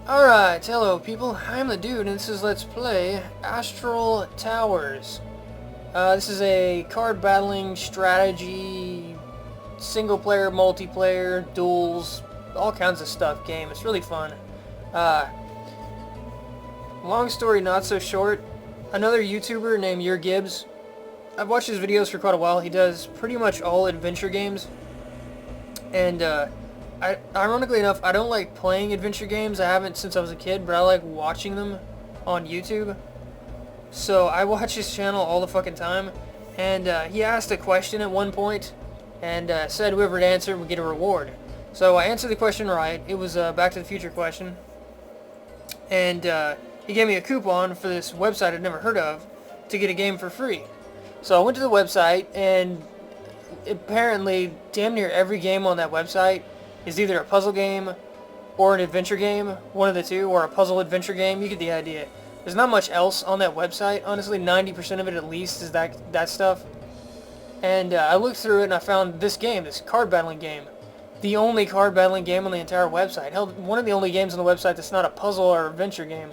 Alright, hello people, I'm the dude and this is Let's Play Astral Towers. This is a card battling strategy, single player, multiplayer, duels, all kinds of stuff game. It's really fun. Long story not so short, another YouTuber named Your Gibbs, I've watched his videos for quite a while. He does pretty much all adventure games, and ironically enough, I don't like playing adventure games. I haven't since I was a kid, but I like watching them on YouTube. So I watch his channel all the fucking time, and he asked a question at one point, and said whoever would answer would get a reward. So I answered the question right. It was a Back to the Future question, and he gave me a coupon for this website I'd never heard of to get a game for free. So I went to the website, and apparently damn near every game on that website is either a puzzle game or an adventure game, one of the two, or a puzzle adventure game. You get the idea. There's not much else on that website. Honestly, 90% of it at least is that stuff. And I looked through it and I found this game, this card battling game. The only card battling game on the entire website. Hell, one of the only games on the website that's not a puzzle or adventure game.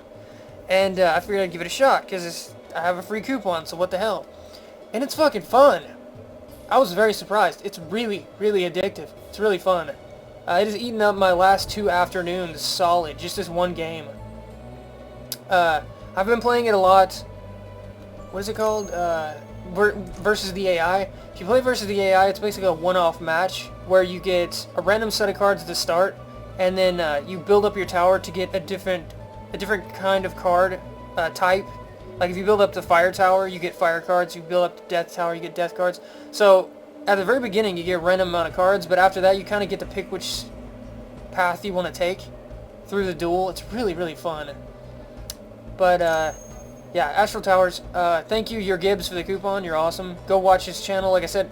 And I figured I'd give it a shot because I have a free coupon, so what the hell. And it's fucking fun. I was very surprised. It's really, really addictive. It's really fun. It has eaten up my last 2 afternoons solid, just this one game. I've been playing it a lot. What is it called? Versus the AI. If you play versus the AI, it's basically a one-off match where you get a random set of cards at the start, and then you build up your tower to get a different kind of card type. Like if you build up the fire tower, you get fire cards. You build up the death tower, you get death cards. So at the very beginning, you get a random amount of cards, but after that, you kind of get to pick which path you want to take through the duel. It's really, really fun. But yeah, Astral Towers. Thank you, Your Gibbs, for the coupon. You're awesome. Go watch his channel. Like I said,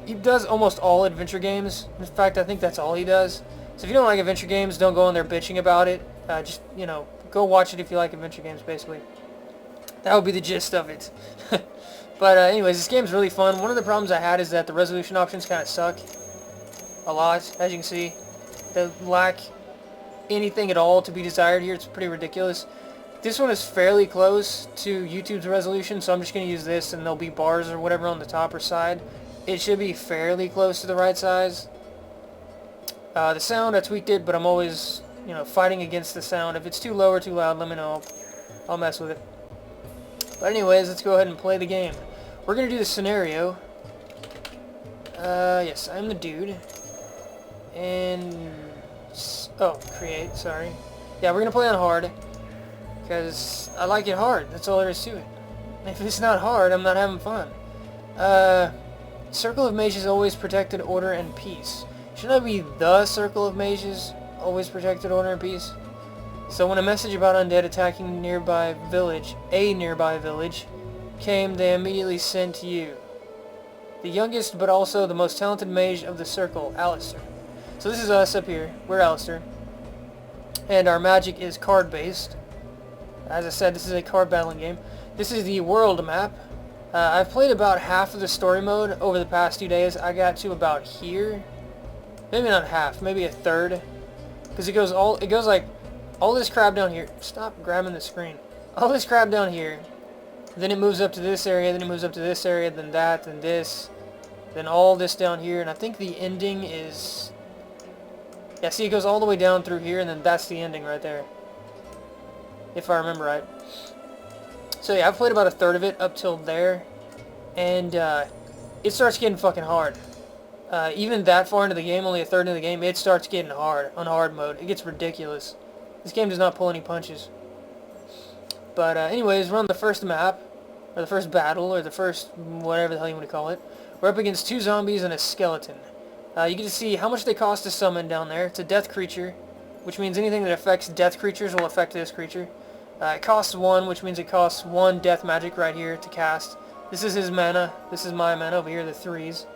he does almost all adventure games. In fact, I think that's all he does. So if you don't like adventure games, don't go in there bitching about it. Just, you know, go watch it if you like adventure games, basically. That would be the gist of it. But anyways, this game's really fun. One of the problems I had is that the resolution options kind of suck a lot. As you can see, they lack anything at all to be desired here. It's pretty ridiculous. This one is fairly close to YouTube's resolution, so I'm just going to use this, and there'll be bars or whatever on the top or side. It should be fairly close to the right size. The sound, I tweaked it, but I'm always, you know, fighting against the sound. If it's too low or too loud, let me know. I'll mess with it. But anyways, let's go ahead and play the game. We're going to do the scenario. Yes, I'm the dude. And... oh, create, sorry. Yeah, we're going to play on hard. Because I like it hard. That's all there is to it. If it's not hard, I'm not having fun. Circle of Mages always protected order and peace. Should I be the Circle of Mages always protected order and peace? So when a message about undead attacking a nearby village, came, they immediately sent you. The youngest but also the most talented mage of the circle, Alistair. So this is us up here. We're Alistair. And our magic is card-based. As I said, this is a card battling game. This is the world map. I've played about half of the story mode over the past 2 days. I got to about here. Maybe not half, maybe a third. Because it goes like all this crap down here. Stop grabbing the screen. All this crap down here. Then it moves up to this area, then it moves up to this area, then that, then this. Then all this down here. And I think the ending is... yeah, see, it goes all the way down through here, and then that's the ending right there. If I remember right. So yeah, I've played about a third of it up till there. And it starts getting fucking hard. Even that far into the game, only a third into the game, it starts getting hard on hard mode. It gets ridiculous. This game does not pull any punches. But anyways, we're on the first map, or the first battle, or the first whatever the hell you want to call it. We're up against 2 zombies and a skeleton. You get to see how much they cost to summon down there. It's a death creature, which means anything that affects death creatures will affect this creature. It costs 1, which means it costs 1 death magic right here to cast. This is his mana. This is my mana over here, the 3s.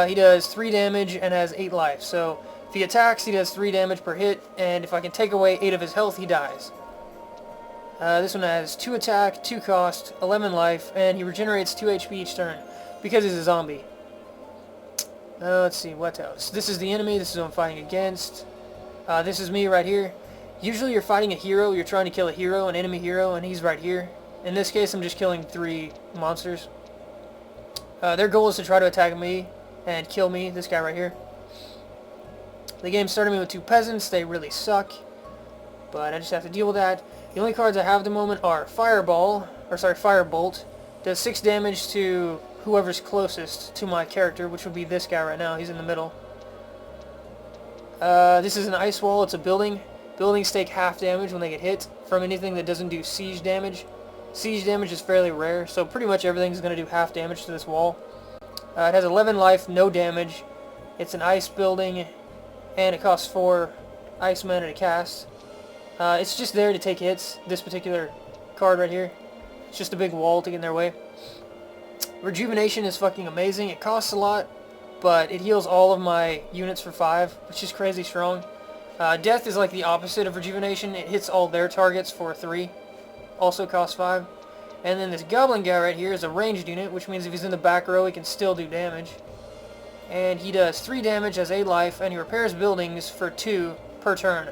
He does 3 damage and has 8 life. So if he attacks, he does 3 damage per hit, and if I can take away 8 of his health, he dies. This one has 2 attack, 2 cost, 11 life, and he regenerates 2 HP each turn because he's a zombie. Let's see, what else? This is the enemy. This is who I'm fighting against. This is me right here. Usually you're fighting a hero, you're trying to kill a hero, an enemy hero, and he's right here. In this case, I'm just killing 3 monsters. Their goal is to try to attack me and kill me, this guy right here. The game started me with 2 peasants. They really suck, but I just have to deal with that. The only cards I have at the moment are Firebolt. Does 6 damage to whoever's closest to my character, which would be this guy right now. He's in the middle. This is an ice wall. It's a building. Buildings take half damage when they get hit from anything that doesn't do siege damage. Siege damage is fairly rare, so pretty much everything's going to do half damage to this wall. It has 11 life, no damage. It's an ice building, and it costs 4 ice mana to cast. It's just there to take hits, this particular card right here. It's just a big wall to get in their way. Rejuvenation is fucking amazing. It costs a lot, but it heals all of my units for 5, which is crazy strong. Death is like the opposite of rejuvenation. It hits all their targets for 3. Also costs 5. And then this Goblin guy right here is a ranged unit, which means if he's in the back row, he can still do damage. And he does 3 damage, has 8 life, and he repairs buildings for 2 per turn,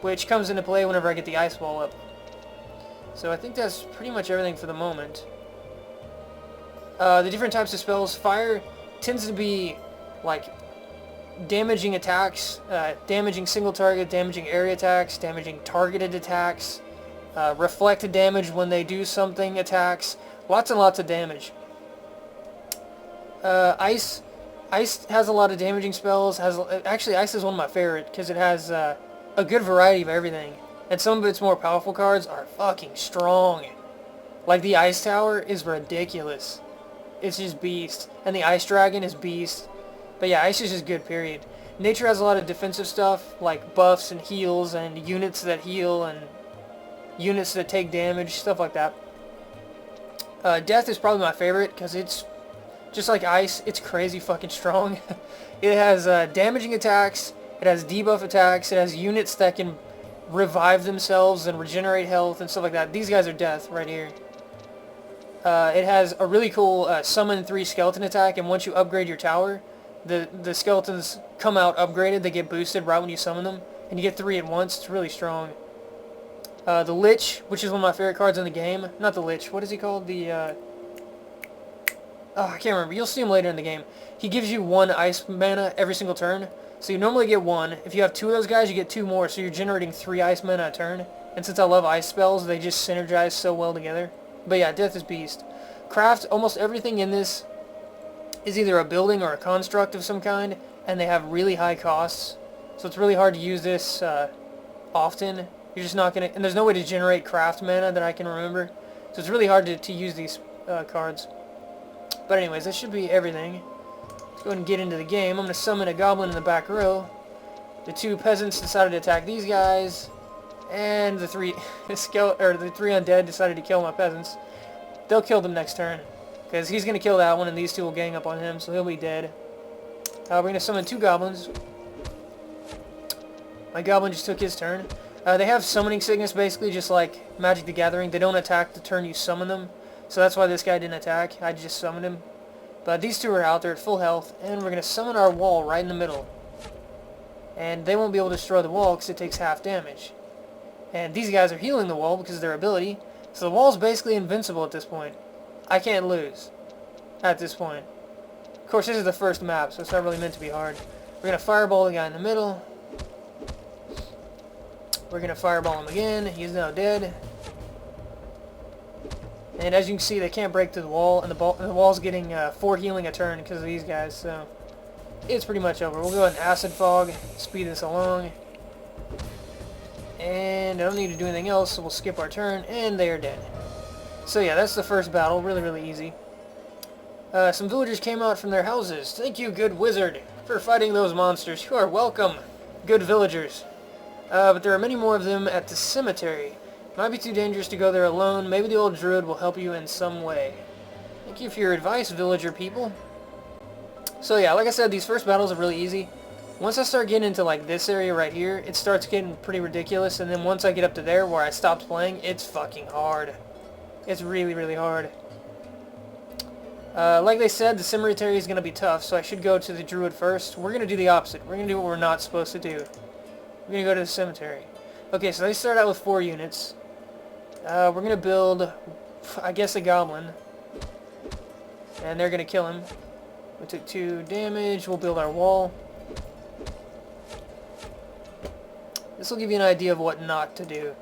which comes into play whenever I get the ice wall up. So I think that's pretty much everything for the moment. The different types of spells, fire tends to be like damaging attacks, damaging single target, damaging area attacks, damaging targeted attacks, reflected damage when they do something attacks, lots and lots of damage. Ice has a lot of damaging spells. Actually, ice is one of my favorite because it has a good variety of everything, and some of its more powerful cards are fucking strong. Like the Ice Tower is ridiculous. It's just beast, and the Ice Dragon is beast. But yeah, ice is just good, period. Nature has a lot of defensive stuff, like buffs and heals, and units that heal, and units that take damage, stuff like that. Death is probably my favorite, because it's just like ice, it's crazy fucking strong. It has damaging attacks, it has debuff attacks, it has units that can revive themselves and regenerate health and stuff like that. These guys are death right here. It has a really cool summon 3 skeleton attack, and once you upgrade your tower, the skeletons come out upgraded. They get boosted right when you summon them, and you get 3 at once. It's really strong. The Lich, which is one of my favorite cards in the game. Not the Lich. What is he called? I can't remember. You'll see him later in the game. He gives you 1 ice mana every single turn. So you normally get 1. If you have 2 of those guys, you get 2 more. So you're generating 3 ice mana a turn. And since I love ice spells, they just synergize so well together. But yeah, Death is beast. Craft, almost everything in this is either a building or a construct of some kind, and they have really high costs. So it's really hard to use this often. You're just not going to... And there's no way to generate craft mana that I can remember. So it's really hard to use these cards. But anyways, that should be everything. Let's go ahead and get into the game. I'm going to summon a Goblin in the back row. The 2 peasants decided to attack these guys. And the 3 undead decided to kill my peasants. They'll kill them next turn, because he's going to kill that one, and these 2 will gang up on him, so he'll be dead. We're going to summon 2 goblins. My goblin just took his turn. They have summoning sickness, basically, just like Magic the Gathering. They don't attack the turn you summon them, so that's why this guy didn't attack. I just summoned him. But these 2 are out there at full health, and we're going to summon our wall right in the middle. And they won't be able to destroy the wall, because it takes half damage. And these guys are healing the wall because of their ability. So the wall's basically invincible at this point. I can't lose at this point. Of course, this is the first map, so it's not really meant to be hard. We're going to fireball the guy in the middle. We're going to fireball him again. He's now dead. And as you can see, they can't break through the wall, and the wall's getting 4 healing a turn because of these guys, so it's pretty much over. We'll go ahead and Acid Fog, speed this along. And I don't need to do anything else, so we'll skip our turn, and they are dead. So yeah, that's the first battle. Really, really easy. Some villagers came out from their houses. Thank you, good wizard, for fighting those monsters. You are welcome, good villagers. But there are many more of them at the cemetery. Might be too dangerous to go there alone. Maybe the old druid will help you in some way. Thank you for your advice, villager people. So yeah, like I said, these first battles are really easy. Once I start getting into like this area right here, it starts getting pretty ridiculous, and then once I get up to there where I stopped playing, it's fucking hard. It's really, really hard. Like they said, the cemetery is going to be tough, so I should go to the druid first. We're going to do the opposite. We're going to do what we're not supposed to do. We're going to go to the cemetery. Okay, so they start out with 4 units. We're going to build, I guess, a Goblin. And they're going to kill him. We took 2 damage. We'll build our wall. This will give you an idea of what not to do.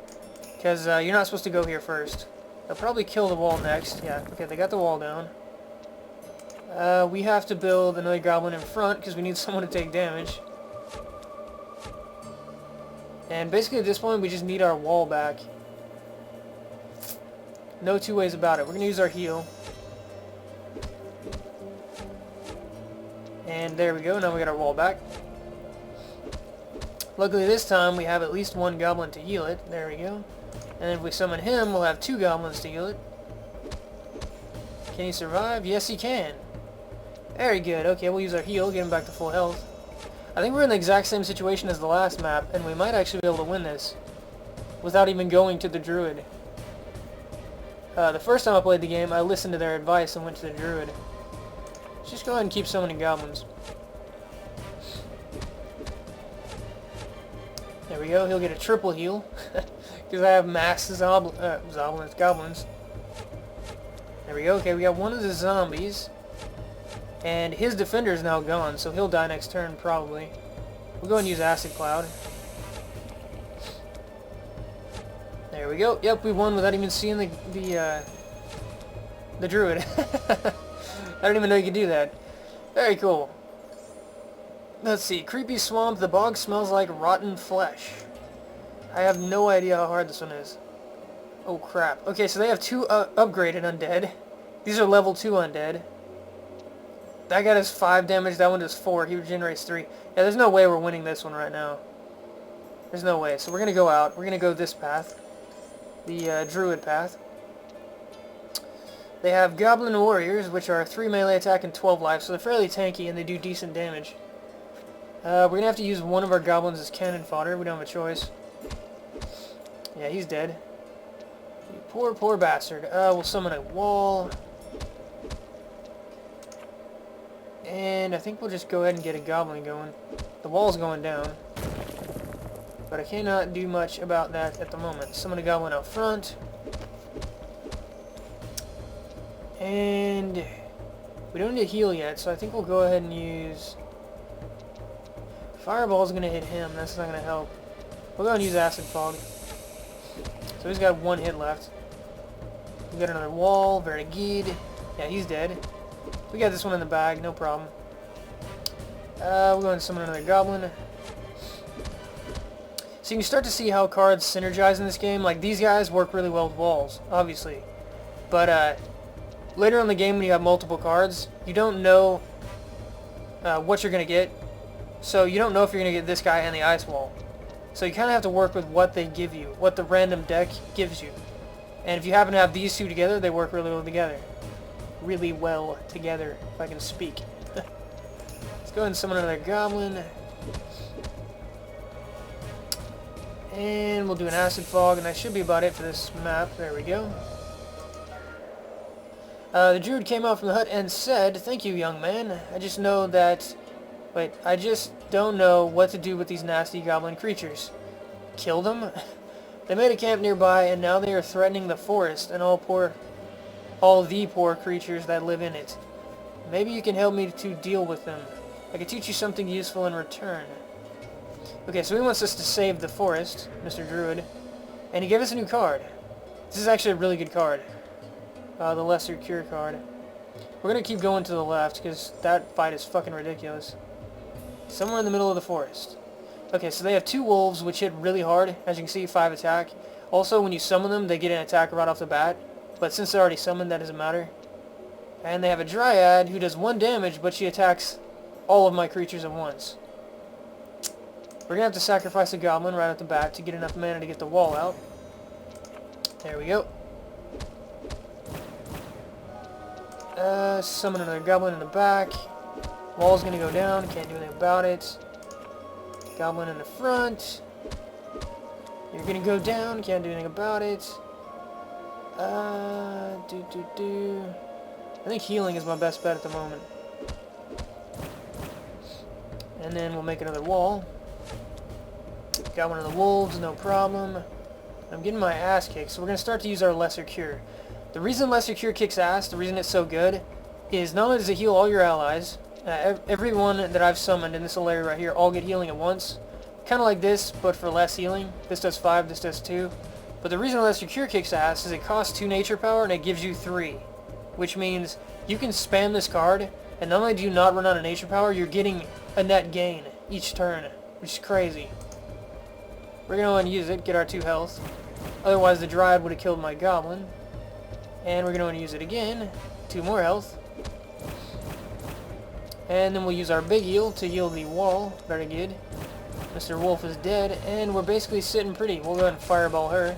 Because you're not supposed to go here first. They'll probably kill the wall next. Yeah, okay, they got the wall down. We have to build another Goblin in front because we need someone to take damage. And basically at this point we just need our wall back. No two ways about it. We're going to use our heal. And there we go. Now we got our wall back. Luckily this time we have at least 1 Goblin to heal it. There we go. And if we summon him, we'll have 2 Goblins to heal it. Can he survive? Yes, he can. Very good. Okay, we'll use our heal, get him back to full health. I think we're in the exact same situation as the last map, and we might actually be able to win this without even going to the Druid. The first time I played the game, I listened to their advice and went to the Druid. Let's just go ahead and keep summoning Goblins. There we go. He'll get a triple heal because I have max goblins. There we go. Okay, we got one of the zombies. And his defender is now gone, so he'll die next turn, probably. We'll go and use Acid Cloud. There we go. Yep, we won without even seeing the Druid. I didn't even know you could do that. Very cool. Let's see. Creepy Swamp. The bog smells like rotten flesh. I have no idea how hard this one is. Oh, crap. Okay, so they have 2 upgraded undead. These are level 2 undead. That guy does 5 damage, that one does 4. He regenerates 3. Yeah, there's no way we're winning this one right now. There's no way. So we're going to go out. We're going to go this path. The Druid path. They have Goblin Warriors, which are 3 melee attack and 12 life, so they're fairly tanky and they do decent damage. We're going to have to use one of our Goblins as cannon fodder. We don't have a choice. Yeah, he's dead. You poor, poor bastard. We'll summon a wall. And I think we'll just go ahead and get a Goblin going. The wall's going down. But I cannot do much about that at the moment. Summon a Goblin out front. And we don't need to heal yet, so I think we'll go ahead and use... Fireball's going to hit him. That's not going to help. We'll go ahead and use Acid Fog. So he's got 1 hit left. We got another wall. Very good. Yeah, he's dead. We got this one in the bag, no problem. We'll go ahead and summon another Goblin. So you can start to see how cards synergize in this game. Like, these guys work really well with walls, obviously. But later in the game when you have multiple cards, you don't know what you're going to get. So you don't know if you're going to get this guy and the Ice Wall. So you kind of have to work with what they give you, what the random deck gives you. And if you happen to have these 2 together, they work really well together. Really well together, if I can speak. Let's go ahead and summon another Goblin. And we'll do an Acid Fog, and that should be about it for this map. There we go. The Druid came out from the hut and said, "Thank you, young man. I just know that... Wait, I just don't know what to do with these nasty Goblin creatures. Kill them? They made a camp nearby, and now they are threatening the forest and all the poor creatures that live in it. Maybe you can help me to deal with them. I can teach you something useful in return." Okay, so he wants us to save the forest, Mr. Druid. And he gave us a new card. This is actually a really good card. The Lesser Cure card. We're going to keep going to the left, because that fight is fucking ridiculous. Somewhere in the middle of the forest. Okay, so they have 2 wolves, which hit really hard. As you can see, 5 attack. Also, when you summon them, they get an attack right off the bat. But since they're already summoned, that doesn't matter. And they have a Dryad who does 1 damage, but she attacks all of my creatures at once. We're going to have to sacrifice a Goblin right at the bat to get enough mana to get the wall out. There we go. Summon another Goblin in the back. Wall's going to go down, can't do anything about it. Goblin in the front. You're going to go down, can't do anything about it. I think healing is my best bet at the moment. And then we'll make another wall. Got one of the wolves, no problem. I'm getting my ass kicked, so we're going to start to use our Lesser Cure. The reason Lesser Cure kicks ass, the reason it's so good, is not only does it heal all your allies, everyone that I've summoned in this little area right here all get healing at once. Kind of like this, but for less healing. This does 5, this does 2. But the reason Lesser Cure kicks ass is it costs 2 nature power and it gives you 3. Which means you can spam this card, and not only do you not run out of nature power, you're getting a net gain each turn, which is crazy. We're going to go and use it, get our 2 health. Otherwise the Dryad would have killed my Goblin. And we're going to want to use it again. 2 more health. And then we'll use our big heal to heal the wall. Very good. Mr. Wolf is dead, and we're basically sitting pretty. We'll go ahead and fireball her.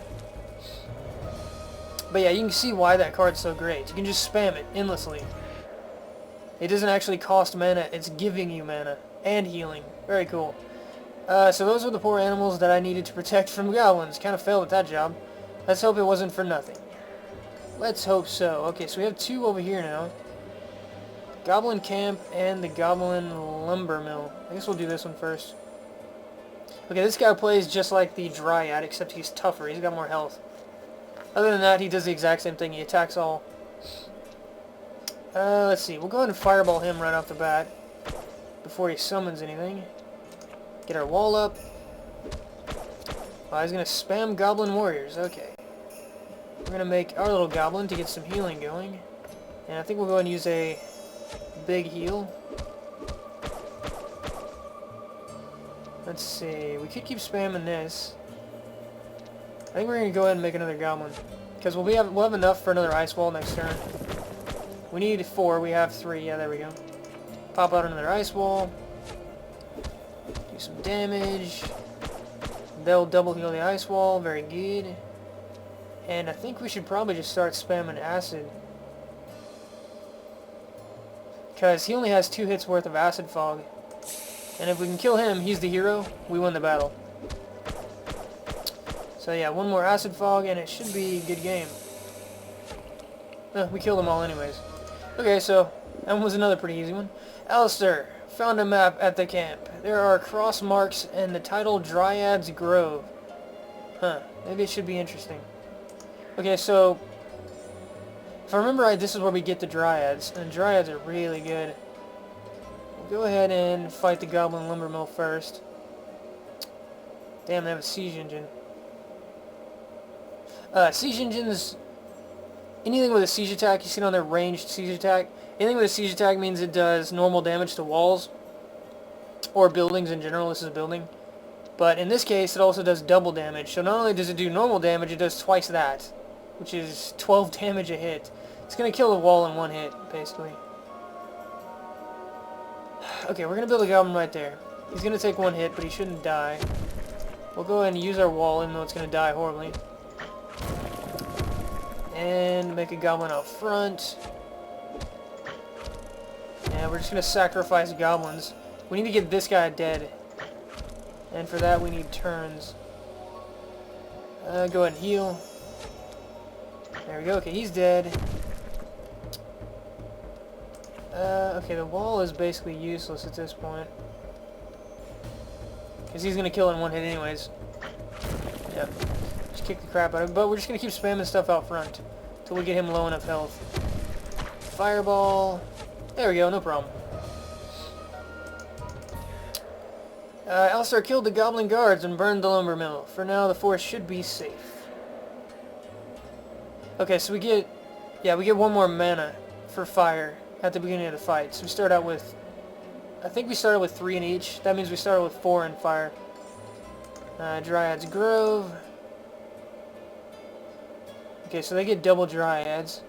But yeah, you can see why that card's so great. You can just spam it endlessly. It doesn't actually cost mana, it's giving you mana. And healing. Very cool. So those were the poor animals that I needed to protect from goblins. Kind of failed at that job. Let's hope it wasn't for nothing. Let's hope so. Okay, so we have 2 over here now. Goblin Camp and the Goblin Lumber Mill. I guess we'll do this one first. Okay, this guy plays just like the Dryad, except he's tougher. He's got more health. Other than that, he does the exact same thing. He attacks all. Let's see. We'll go ahead and fireball him right off the bat before he summons anything. Get our wall up. Oh, he's going to spam Goblin Warriors. Okay. We're going to make our little Goblin to get some healing going. And I think we'll go ahead and use a big heal. Let's see. We could keep spamming this. I think we're going to go ahead and make another Goblin. Because we'll have enough for another Ice Wall next turn. We need 4. We have 3. Yeah, there we go. Pop out another Ice Wall. Do some damage. They'll double heal the Ice Wall. Very good. And I think we should probably just start spamming Acid. Because he only has 2 hits worth of Acid Fog. And if we can kill him, he's the hero, we win the battle. So yeah, 1 more Acid Fog and it should be a good game. We killed them all anyways. Okay, so that was another pretty easy one. Alistair found a map at the camp. There are cross marks and the title Dryads Grove. Huh, maybe it should be interesting. Okay, so if I remember right, this is where we get the Dryads, and Dryads are really good. We'll go ahead and fight the Goblin Lumber Mill first. Damn, they have a siege engine. Siege engines, anything with a siege attack, you see it on their ranged siege attack. Anything with a siege attack means it does normal damage to walls or buildings in general. This is a building. But in this case, it also does double damage. So not only does it do normal damage, it does twice that, which is 12 damage a hit. It's going to kill the wall in 1 hit, basically. Okay, we're going to build a Goblin right there. He's going to take 1 hit, but he shouldn't die. We'll go ahead and use our wall, even though it's going to die horribly. And make a Goblin out front. And we're just going to sacrifice Goblins. We need to get this guy dead. And for that, we need turns. Go ahead and heal. There we go. Okay, he's dead. Okay, the wall is basically useless at this point. Because he's going to kill in 1 hit anyways. Yeah. Just kick the crap out of him. But we're just going to keep spamming stuff out front. Until we get him low enough health. Fireball. There we go, no problem. Alistair killed the Goblin guards and burned the lumber mill. For now, the forest should be safe. Okay, so we get 1 more mana for fire at the beginning of the fight. So we start out with, I think we started with 3 in each. That means we started with 4 in fire. Dryads Grove. Okay, so they get double Dryads.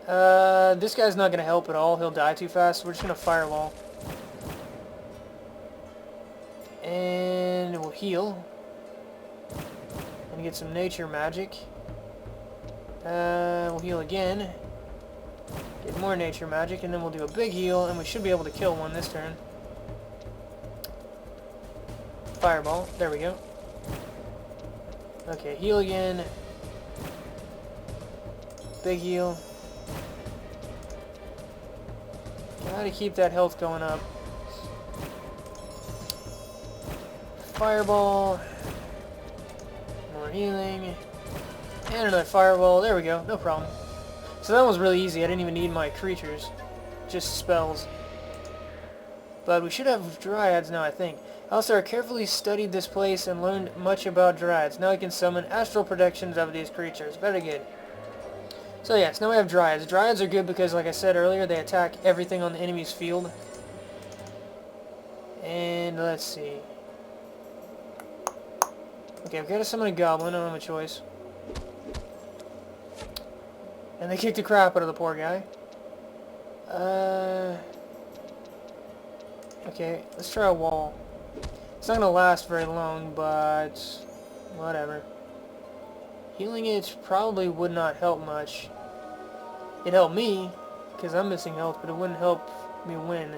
This guy's not going to help at all. He'll die too fast. So we're just going to firewall. And we'll heal. And get some nature magic. We'll heal again. Get more nature magic, and then we'll do a big heal, and we should be able to kill one this turn. Fireball. There we go. Okay, heal again. Big heal. Gotta keep that health going up. fireball. More healing. And another fireball. There we go. No problem. So that was really easy. I didn't even need my creatures. Just spells. But we should have Dryads now, I think. Alistair carefully studied this place and learned much about Dryads. Now he can summon astral projections of these creatures. Very good. So yes, now we have Dryads. Dryads are good because, like I said earlier, they attack everything on the enemy's field. And let's see. Okay, I've got to summon a Goblin. I don't have a choice. And they kicked the crap out of the poor guy. Okay, let's try a wall. It's not going to last very long, but whatever. Healing it probably would not help much. It helped me, because I'm missing health, but it wouldn't help me win.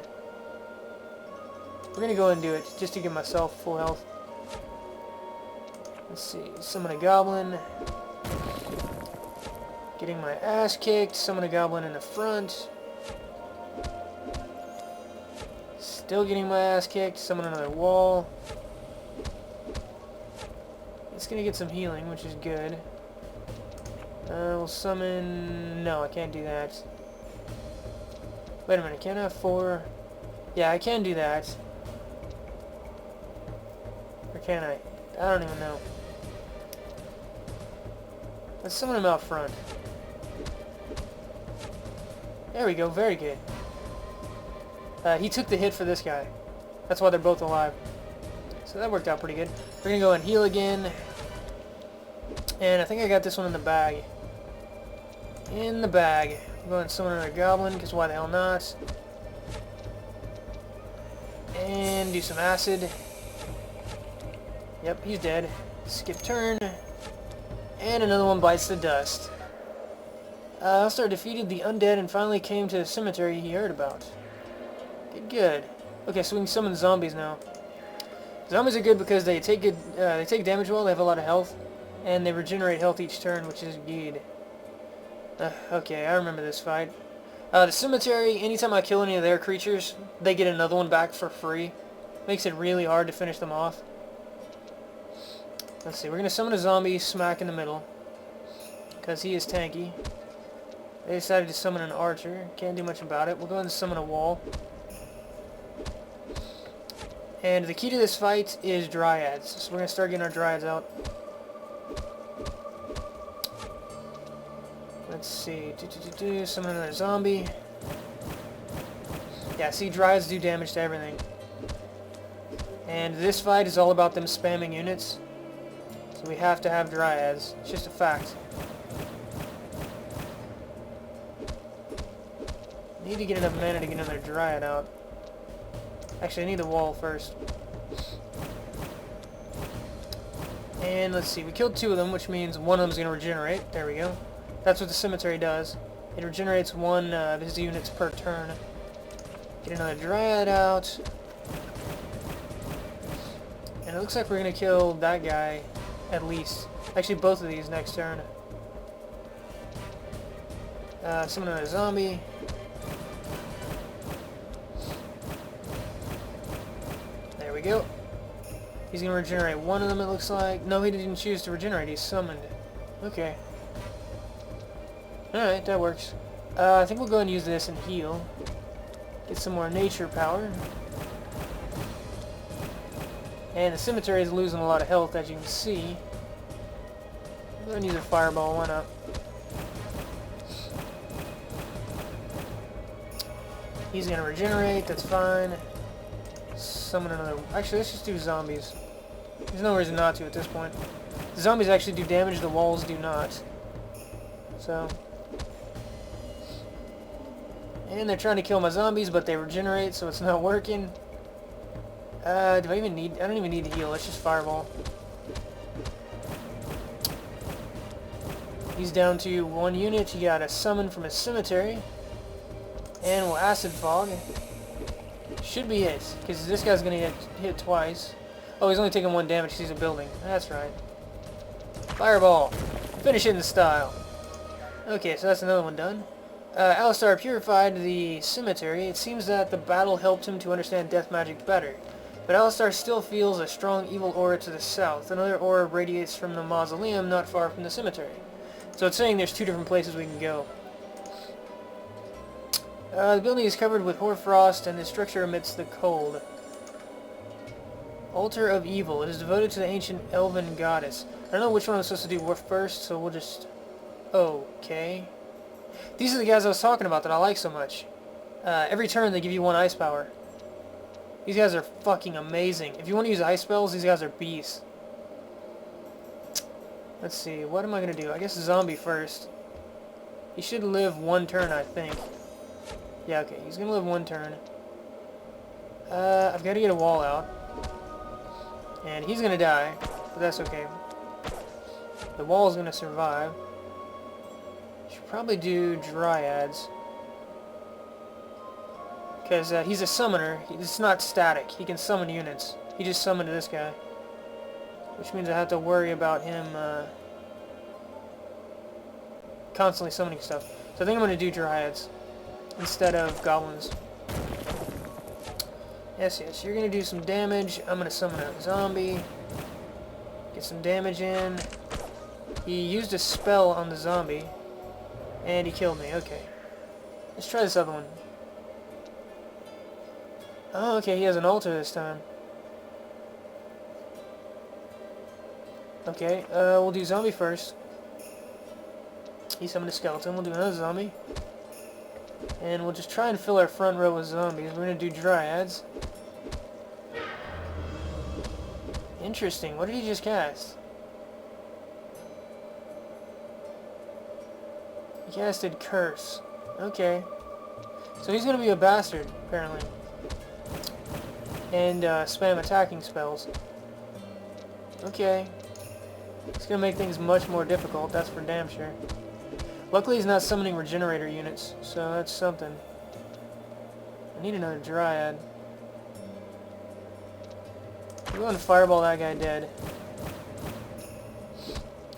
We're going to go and do it, just to give myself full health. Let's see, summon a Goblin. Getting my ass kicked, summon a Goblin in the front. Still getting my ass kicked, summon another wall. It's going to get some healing, which is good. We'll summon... No, I can't do that. Wait a minute, can I have 4? Yeah, I can do that. Or can I? I don't even know. Let's summon him out front. There we go, very good. He took the hit for this guy. That's why they're both alive. So that worked out pretty good. We're going to go and heal again. And I think I got this one in the bag. In the bag. I'm going to summon another Goblin, because why the hell not? And do some acid. Yep, he's dead. Skip turn. And another one bites the dust. Alistair defeated the undead and finally came to the cemetery he heard about. Good. Okay, so we can summon zombies now. Zombies are good because they take damage well, they have a lot of health, and they regenerate health each turn, which is good. Okay, I remember this fight. The cemetery, anytime I kill any of their creatures, they get another one back for free. Makes it really hard to finish them off. Let's see, we're going to summon a zombie smack in the middle, because he is tanky. They decided to summon an archer. Can't do much about it. We'll go ahead and summon a wall. And the key to this fight is Dryads. So we're going to start getting our Dryads out. Let's see. Summon another zombie. Yeah, see, Dryads do damage to everything. And this fight is all about them spamming units. So we have to have Dryads. It's just a fact. Need to get enough mana to get another Dryad out. Actually, I need the wall first. And let's see, we killed 2 of them, which means one of them is going to regenerate. There we go. That's what the cemetery does. It regenerates 1 of his units per turn. Get another Dryad out. And it looks like we're going to kill that guy at least. Actually, both of these next turn. Summon another zombie. There we go. He's going to regenerate 1 of them, it looks like. No, he didn't choose to regenerate. He's summoned. Okay. Alright, that works. I think we'll go and use this and heal. Get some more nature power. And the cemetery is losing a lot of health, as you can see. I'm going to use a fireball. Why not? He's going to regenerate. That's fine. Summon another... Actually, let's just do zombies. There's no reason not to at this point. The zombies actually do damage, the walls do not. So... And they're trying to kill my zombies, but they regenerate, so it's not working. Do I even need... I don't even need to heal. Let's just fireball. He's down to 1 unit. He got a summon from his cemetery. And we'll acid fog. Should be it, because this guy's going to get hit twice. Oh, he's only taking 1 damage because he's a building. That's right. Fireball. Finish it in style. Okay, so that's another one done. Alistair purified the cemetery. It seems that the battle helped him to understand death magic better. But Alistar still feels a strong evil aura to the south. Another aura radiates from the Mausoleum not far from the cemetery. So it's saying there's two different places we can go. The building is covered with hoarfrost, and the structure emits the cold. Altar of Evil. It is devoted to the ancient elven goddess. I don't know which one I'm supposed to do first, so we'll just... Okay. These are the guys I was talking about that I like so much. Every turn they give you 1 ice power. These guys are fucking amazing. If you want to use ice spells, these guys are beasts. Let's see, what am I going to do? I guess zombie first. He should live 1 turn, I think. Yeah, okay, he's going to live 1 turn. I've got to get a wall out. And he's going to die, but that's okay. The wall is going to survive. Should probably do Dryads. Because he's a summoner. It's not static. He can summon units. He just summoned this guy. Which means I have to worry about him constantly summoning stuff. So I think I'm going to do Dryads instead of Goblins. Yes, you're going to do some damage. I'm going to summon a zombie. Get some damage in. He used a spell on the zombie. And he killed me. Okay. Let's try this other one. Oh, okay, he has an altar this time. Okay, we'll do zombie first. He summoned a skeleton. We'll do another zombie. And we'll just try and fill our front row with zombies. We're going to do Dryads. Interesting. What did he just cast? He casted Curse. Okay. So he's going to be a bastard, apparently. And spam attacking spells. Okay. It's going to make things much more difficult, that's for damn sure. Luckily he's not summoning regenerator units, so that's something. I need another Dryad. We're going to fireball that guy dead.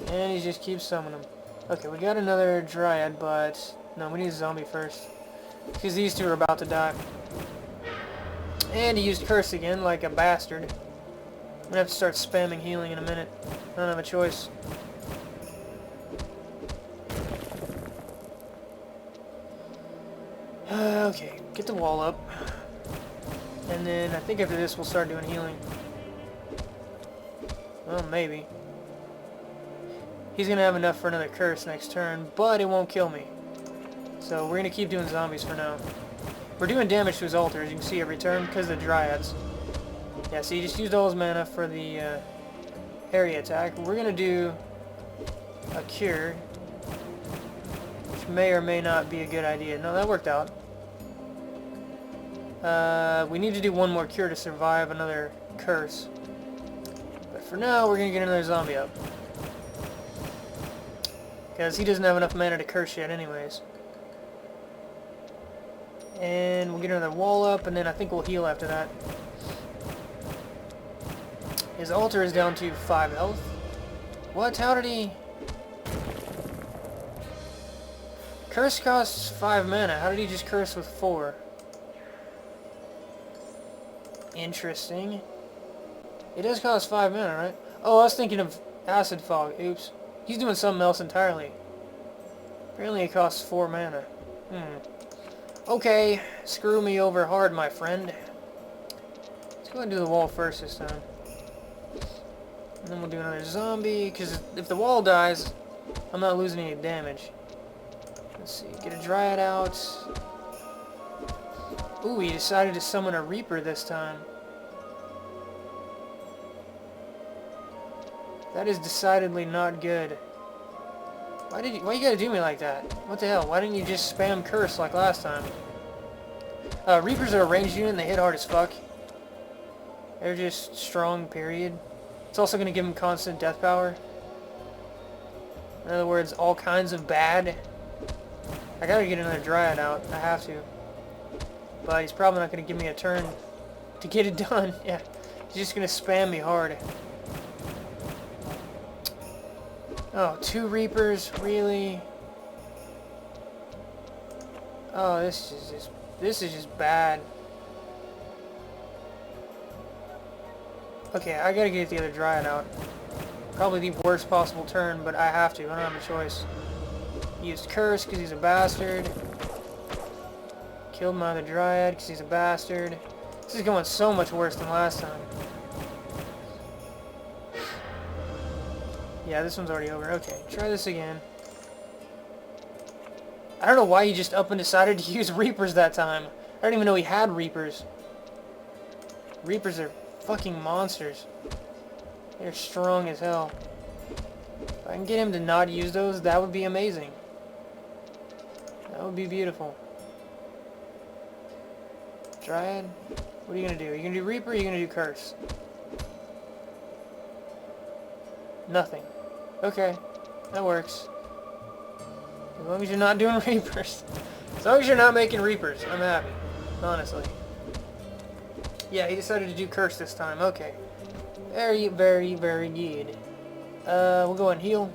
And he just keeps summoning them. Okay, we got another Dryad, but... No, we need a zombie first. Because these two are about to die. And he used Curse again, like a bastard. I'm going to have to start spamming healing in a minute. I don't have a choice. Okay, get the wall up. And then I think after this we'll start doing healing. Well, maybe. He's going to have enough for another Curse next turn, but it won't kill me. So we're going to keep doing zombies for now. We're doing damage to his altar, as you can see, every turn, because of the Dryads. Yeah, so he just used all his mana for the area attack. We're going to do a cure, which may or may not be a good idea. No, that worked out. We need to do 1 more cure to survive another Curse. But for now, we're going to get another zombie up. Because he doesn't have enough mana to curse yet anyways. And we'll get another wall up, and then I think we'll heal after that. His altar is down to 5 health. What? How did he... Curse costs 5 mana. How did he just curse with 4? Interesting. It does cost 5 mana, right? Oh, I was thinking of Acid Fog. Oops. He's doing something else entirely. Apparently it costs 4 mana. Okay, screw me over hard, my friend. Let's go ahead and do the wall first this time. And then we'll do another zombie, because if the wall dies, I'm not losing any damage. Let's see, get a Dryad out. Ooh, he decided to summon a Reaper this time. That is decidedly not good. Why you gotta do me like that? What the hell? Why didn't you just spam Curse like last time? Reapers are a ranged unit and they hit hard as fuck. They're just strong, period. It's also gonna give him constant death power. In other words, all kinds of bad. I gotta get another Dryad out. I have to. But he's probably not gonna give me a turn to get it done. Yeah. He's just gonna spam me hard. Oh, 2 Reapers, really? Oh, this is just bad. Okay, I gotta get the other Dryad out. Probably the worst possible turn, but I have to. I don't have a choice. He used Curse because he's a bastard. Killed my other Dryad because he's a bastard. This is going so much worse than last time. Yeah, this one's already over. Okay, try this again. I don't know why he just up and decided to use Reapers that time. I don't even know he had Reapers. Reapers are fucking monsters. They're strong as hell. If I can get him to not use those, that would be amazing. That would be beautiful. Dryad, what are you gonna do? Are you gonna do Reaper or are you gonna do Curse? Nothing. Okay, that works. As long as you're not doing Reapers. As long as you're not making Reapers, I'm happy. Honestly. Yeah, he decided to do Curse this time. Okay. Very, very, very good. We'll go and heal.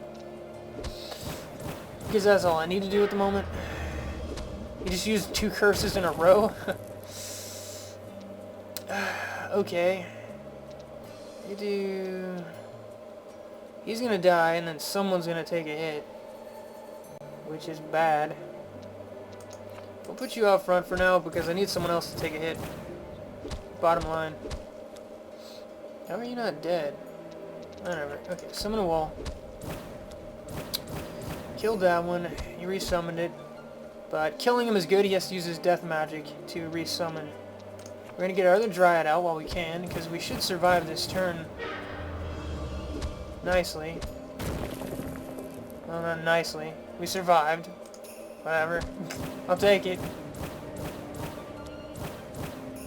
Because that's all I need to do at the moment. He just used 2 curses in a row. Okay. You do... He's gonna die, and then someone's gonna take a hit. Which is bad. We'll put you out front for now, because I need someone else to take a hit. Bottom line. How are you not dead? Whatever. Okay, summon a wall. Killed that one. He resummoned it. But killing him is good. He has to use his death magic to resummon. We're going to get our other Dryad out while we can, because we should survive this turn nicely. Well, not nicely. We survived. Whatever. I'll take it.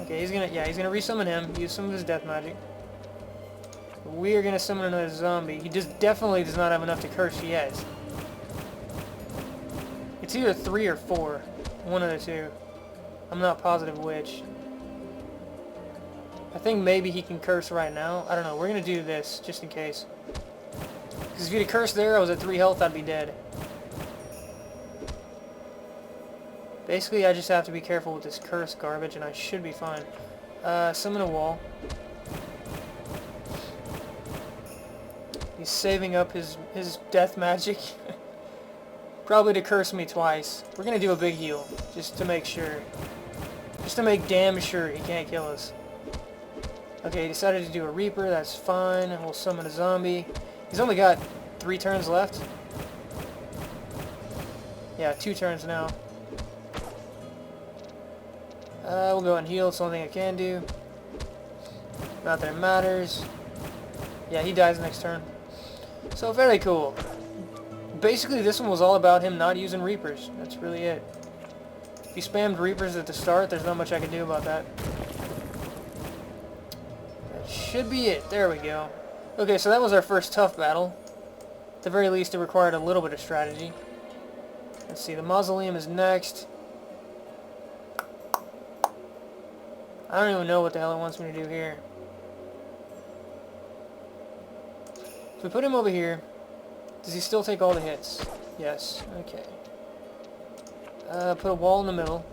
Okay, he's gonna resummon him, use some of his death magic. We are gonna summon another zombie. He just definitely does not have enough to curse yet. It's either 3 or 4. One of the two. I'm not positive which. I think maybe he can curse right now. I don't know. We're gonna do this, just in case. Because if he'd have cursed there, I was at 3 health, I'd be dead. Basically, I just have to be careful with this curse garbage, and I should be fine. Summon a wall. He's saving up his death magic. Probably to curse me twice. We're gonna do a big heal, just to make sure. Just to make damn sure he can't kill us. Okay, he decided to do a Reaper, that's fine. We'll summon a zombie. He's only got 3 turns left. Yeah, 2 turns now. We'll go and heal, it's the only thing I can do. Not that it matters. Yeah, he dies next turn. So, very cool. Basically, this one was all about him not using Reapers. That's really it. If he spammed Reapers at the start, there's not much I can do about that. That should be it. There we go. Okay, so that was our first tough battle. At the very least, it required a little bit of strategy. Let's see, the Mausoleum is next. I don't even know what the hell it wants me to do here. If we put him over here, does he still take all the hits? Yes. Okay. Put a wall in the middle.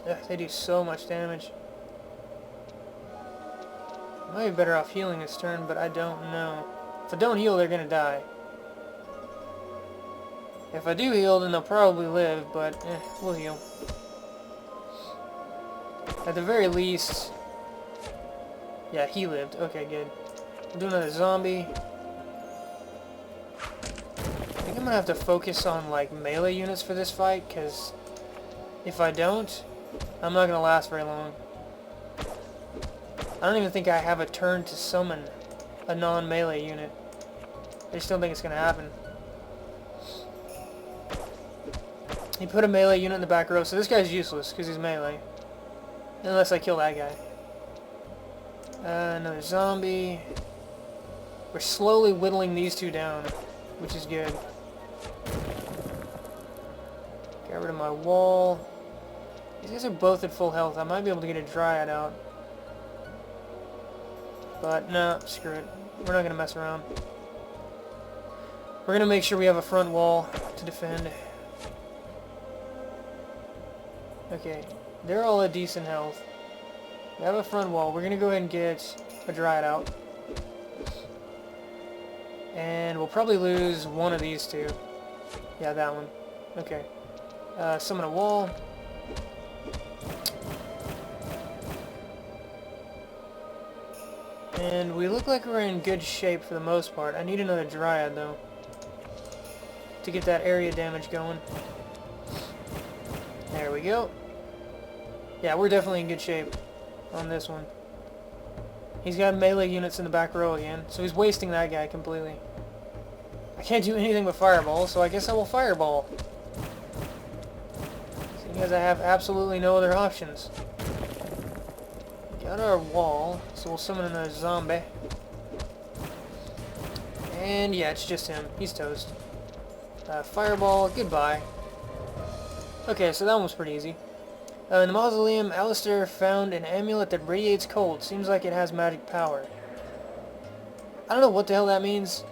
Ugh, they do so much damage. I might be better off healing this turn, but I don't know. If I don't heal, they're gonna die. If I do heal, then they'll probably live, but we'll heal. At the very least... Yeah, he lived. Okay, good. We'll do another zombie. I think I'm gonna have to focus on, like, melee units for this fight, because if I don't, I'm not gonna last very long. I don't even think I have a turn to summon a non-melee unit. I just don't think it's gonna happen. He put a melee unit in the back row, so this guy's useless because he's melee. Unless I kill that guy. Another zombie. We're slowly whittling these 2 down, which is good. Get rid of my wall. These guys are both at full health. I might be able to get a Dryad out. But no, screw it. We're not going to mess around. We're going to make sure we have a front wall to defend. Okay, they're all at decent health. We have a front wall. We're going to go ahead and get a Dryad out. And we'll probably lose one of these two. Yeah, that one. Okay. Summon a wall. And we look like we're in good shape for the most part. I need another Dryad, though, to get that area damage going. There we go. Yeah, we're definitely in good shape on this one. He's got melee units in the back row again, so he's wasting that guy completely. I can't do anything but fireball, so I guess I will fireball. Seeing as I have absolutely no other options. Got our wall, so we'll summon another zombie. And yeah, it's just him. He's toast. Fireball, goodbye. Okay, so that one was pretty easy. In the Mausoleum, Alistair found an amulet that radiates cold. Seems like it has magic power. I don't know what the hell that means.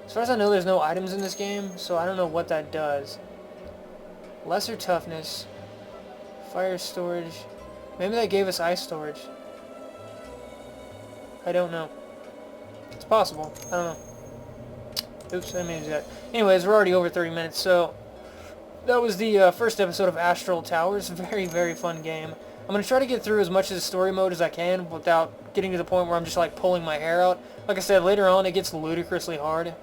As far as I know, there's no items in this game, so I don't know what that does. Lesser toughness. Fire storage. Maybe that gave us ice storage. I don't know. It's possible. I don't know. Oops, I didn't mean to do that. Anyways, we're already over 30 minutes, so that was the first episode of Astral Towers. Very, very fun game. I'm going to try to get through as much of the story mode as I can without getting to the point where I'm just like pulling my hair out. Like I said, later on it gets ludicrously hard.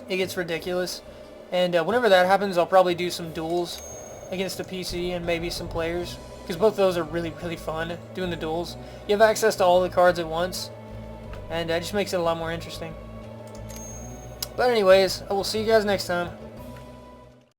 It gets ridiculous. And whenever that happens, I'll probably do some duels against the PC and maybe some players. Because both of those are really, really fun, doing the duels. You have access to all the cards at once. And it just makes it a lot more interesting. But anyways, I will see you guys next time.